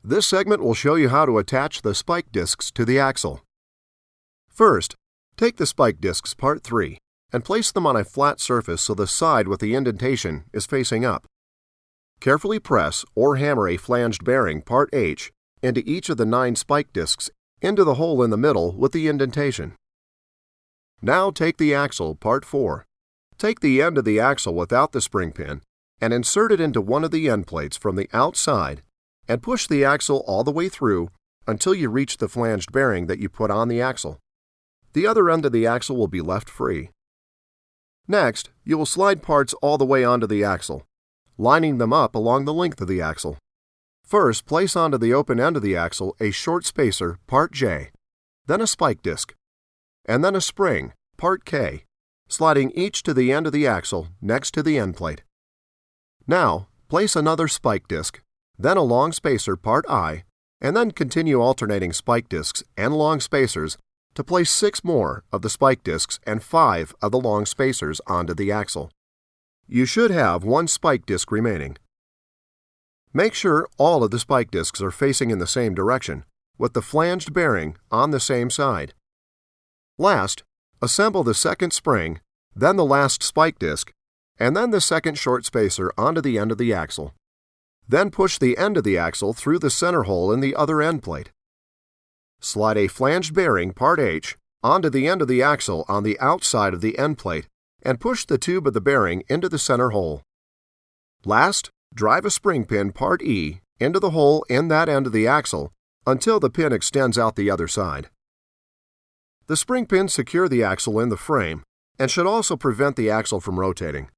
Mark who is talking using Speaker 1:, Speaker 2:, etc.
Speaker 1: This segment will show you how to attach the spike discs to the axle. First, take the spike discs part 3 and place them on a flat surface so the side with the indentation is facing up. Carefully press or hammer a flanged bearing part H into each of the 9 spike discs into the hole in the middle with the indentation. Now take the axle part 4. Take the end of the axle without the spring pin and insert it into one of the end plates from the outside and push the axle all the way through until you reach the flanged bearing that you put on the axle. The other end of the axle will be left free. Next, you will slide parts all the way onto the axle, lining them up along the length of the axle. First, place onto the open end of the axle a short spacer, part J, then a spike disc, and then a spring, part K, sliding each to the end of the axle next to the end plate. Now, place another spike disc, then a long spacer, part I, and then continue alternating spike discs and long spacers to place 6 more of the spike discs and 5 of the long spacers onto the axle. You should have 1 spike disc remaining. Make sure all of the spike discs are facing in the same direction, with the flanged bearing on the same side. Last, assemble the second spring, then the last spike disc, and then the second short spacer onto the end of the axle. Then push the end of the axle through the center hole in the other end plate. Slide a flanged bearing, part H, onto the end of the axle on the outside of the end plate and push the tube of the bearing into the center hole. Last, drive a spring pin, part E, into the hole in that end of the axle until the pin extends out the other side. The spring pins secure the axle in the frame and should also prevent the axle from rotating.